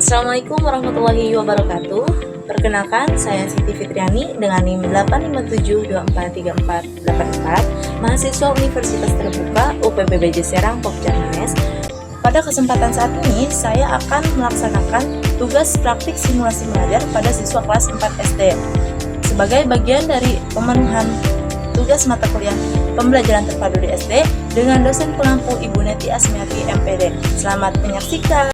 Assalamualaikum warahmatullahi wabarakatuh. Perkenalkan, saya Siti Fitriani dengan NIM 857243484, mahasiswa Universitas Terbuka UPBBJ Serang Pokjarnes. Pada kesempatan saat ini, saya akan melaksanakan tugas praktik simulasi mengajar pada siswa kelas 4 SD. Sebagai bagian dari pemenuhan tugas mata kuliah pembelajaran terpadu di SD dengan dosen pengampu Ibu Neti Asmiati MPD. Selamat menyaksikan.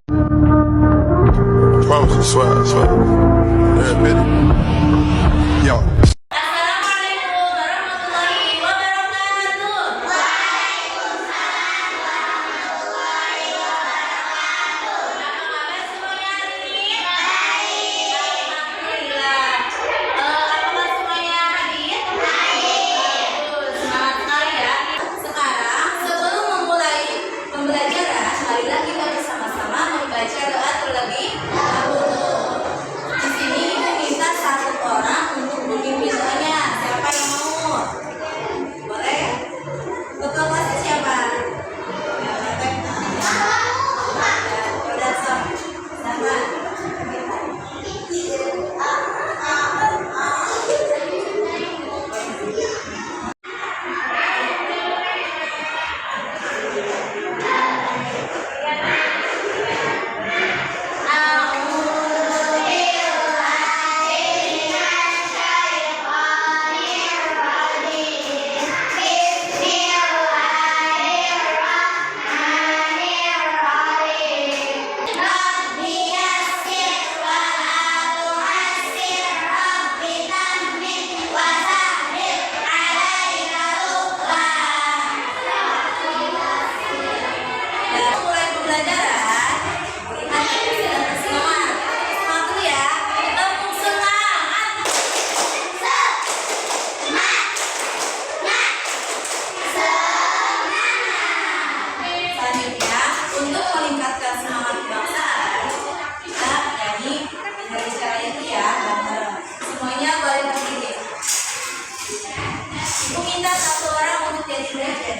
Yo. Assalamualaikum warahmatullahi wabarakatuh. Waalaikumsalam warahmatullahi wabarakatuh. Apa kabar semuanya hari ini? Baik. Alhamdulillah. Apakah semuanya hadir? Hadir. Bagus. Semangat sekali ya. Sekarang sebelum memulai pembelajaran, marilah kita bersama-sama membaca doa terlebih dahulu. Di sini ibu minta satu orang untuk memimpin doanya. Siapa yang mau? Boleh? Ketua kelasnya siapa? Udah sama. Mulai pembelajaran, hati sudah bersemangat. Semangat dulu ya. Tepuk semangat. Selanjutnya, untuk meningkatkan semangat kebangsaan, kita nyanyi dari cara itu ya. Semuanya boleh berdiri. Ibu minta satu orang untuk jadi presiden.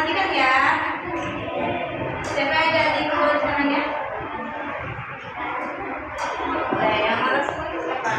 perhatikan ya. Siapa yang ada di bawah tangannya? Nah, yang malas semua siapa?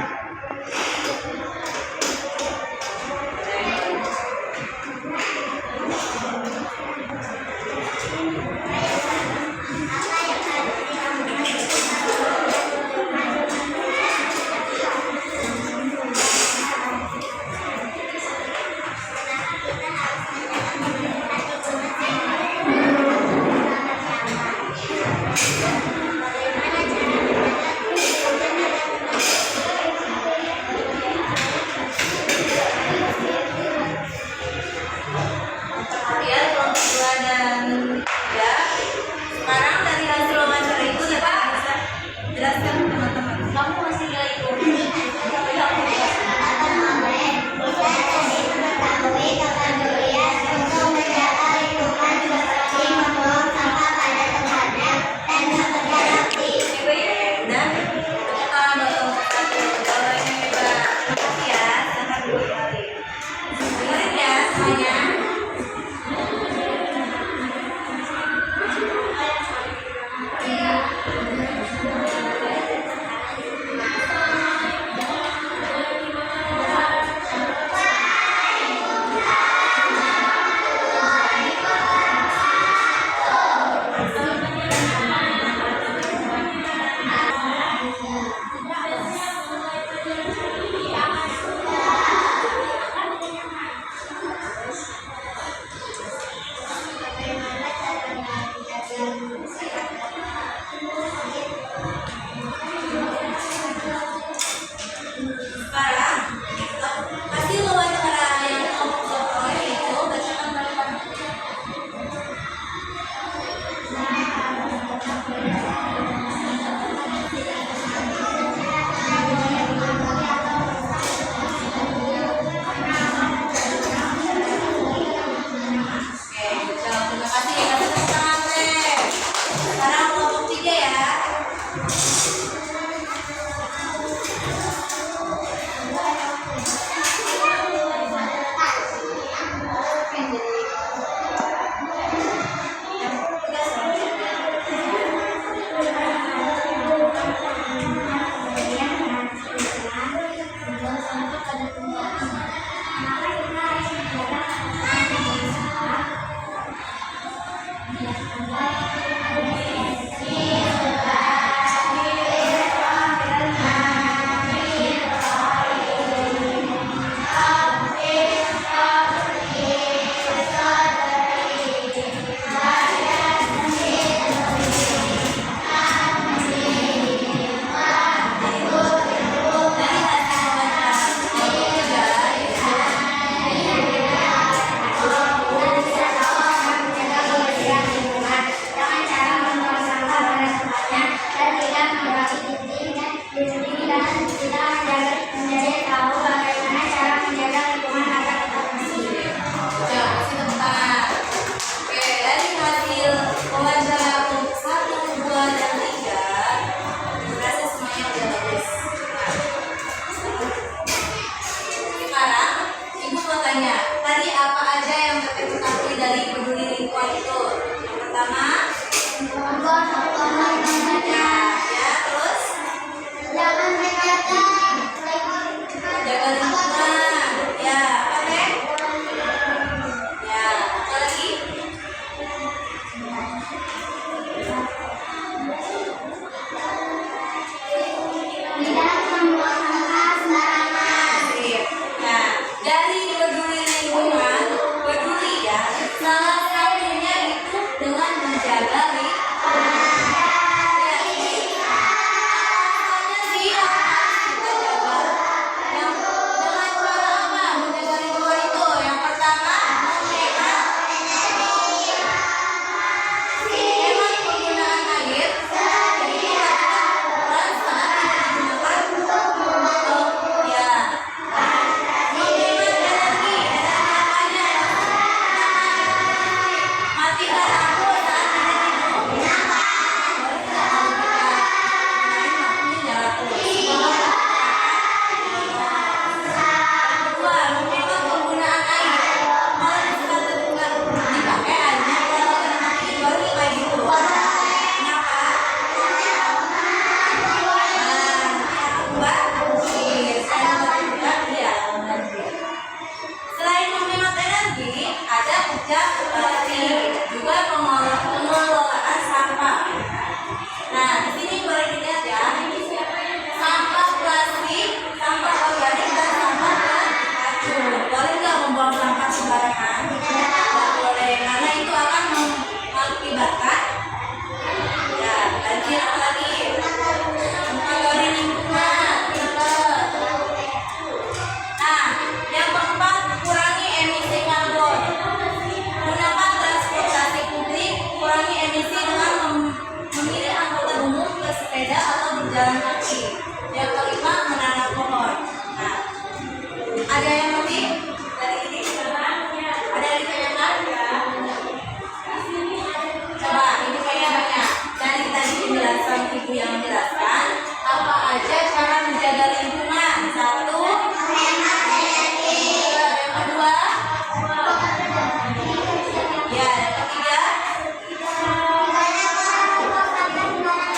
Ya, yang ketiga.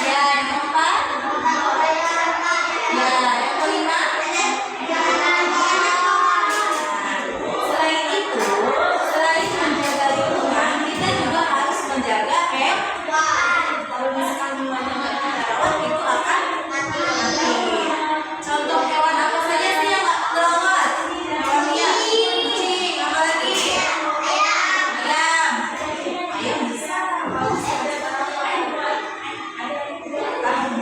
Ya, yang keempat. Ya, yang kelima. Selain itu, selain menjaga lingkungan, kita juga harus menjaga hewan. Kalau misalkan hewannya nggak kita rawat, itu akan mati. Contoh hewan apa saja sih yang nggak terawat? Hewan liar, kucing, apa lagi? Ayam. Ayam bisa.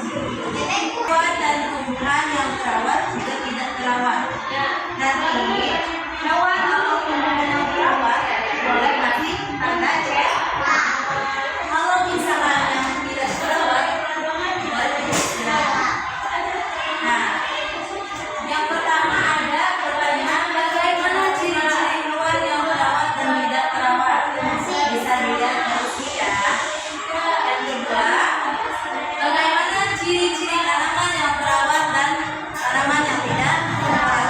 Hewan dan tumbuhan yang terawat juga tidak terawat. Nanti hewan atau tumbuhan yang terawat boleh mati karena cepat. Kalau misalkan yang tidak terawat boleh istirahat. Nah, yang pertama ada pertanyaan bagaimana ciri-ciri hewan yang terawat dan tidak terawat. Bisa dilihat di sini ya. Yang kedua, bagaimana ciri-ciri tanaman yang terawat dan tanaman yang tidak terawat.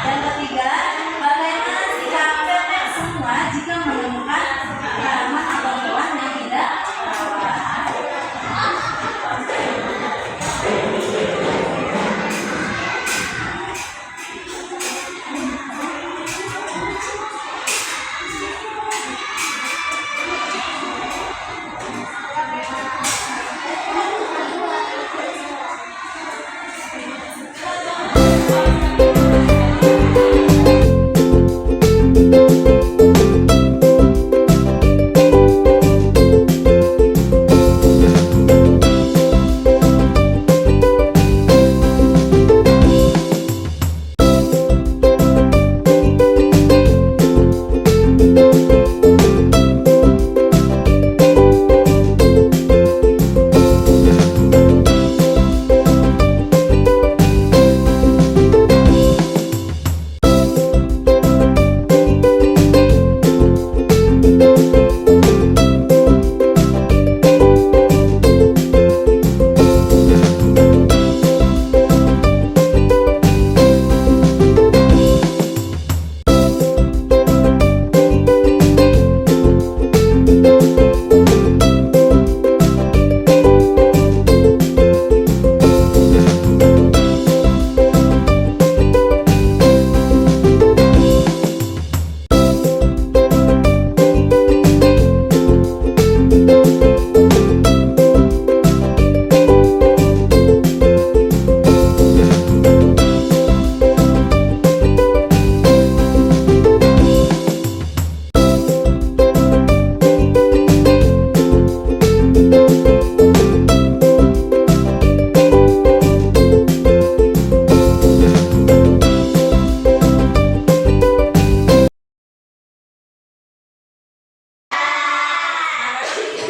Yang ketiga, bagaimana sikap kita semua jika menemukan tanaman atau hewan yang tidak terawat.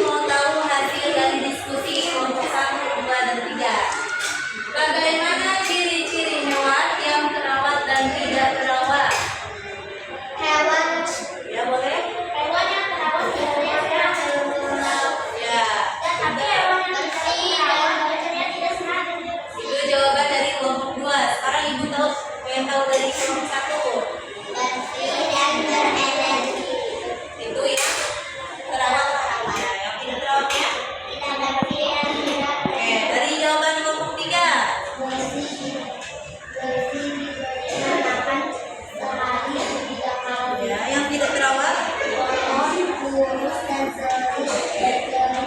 Mau tahu hasil dari diskusi kelompok 1, 2, dan 3. Bagaimana ciri-ciri hewan yang terawat dan tidak terawat? Hewan Ya, boleh? hewan yang terawat biasanya Ya. tapi hewan yang bersih dan biasanya tidak senang. Itu jawaban dari kelompok 2. Sekarang Ibu tahu yang tahu dari kelompok 1. Bersih dan berenergi. Itu yang terawat. Ya, yang tidak terawatnya? Tidak bersih dan tidak Oke, dari jawaban kelompok 3. bersih. Bersih diberi makan sehari 3 kali. Ya, yang tidak terawat? Kotor, kurus dan sering berkeliaran.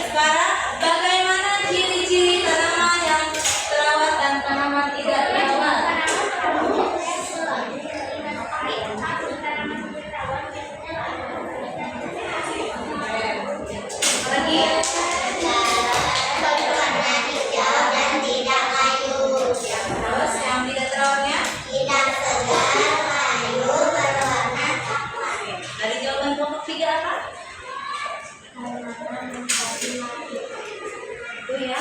Sekarang bagaimana ciri-ciri tanaman yang terawat dan tanaman tidak terawat? Lagi? Bentuknya hijau dan tidak kayu. Terus yang tidak terawatnya? Tidak segar, kayu, berwarna coklat. Dari jawaban kelompok 3 apa? Itu ya,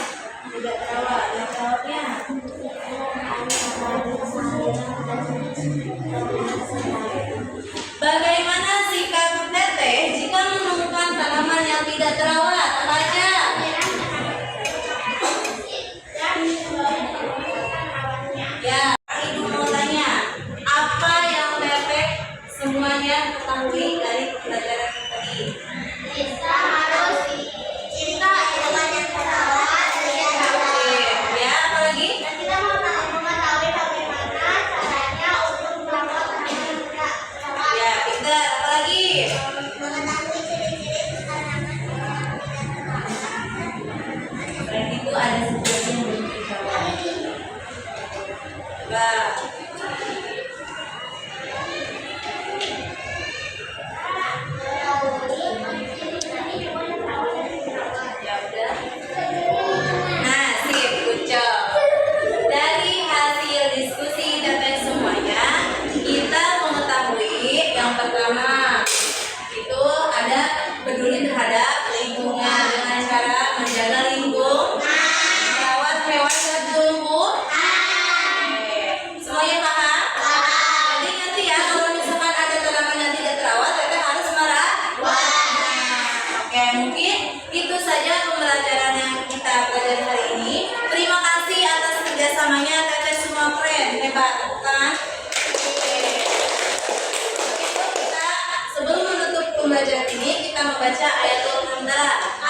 tidak terawat. Yang terawatnya? Bagaimana sikap Teteh jika menemukan tanaman yang tidak terawat? Apa aja? Ya, Ibu mau tanya, apa yang Teteh semuanya ketahui dari pelajaran ini kita membaca ayatul hamdalah.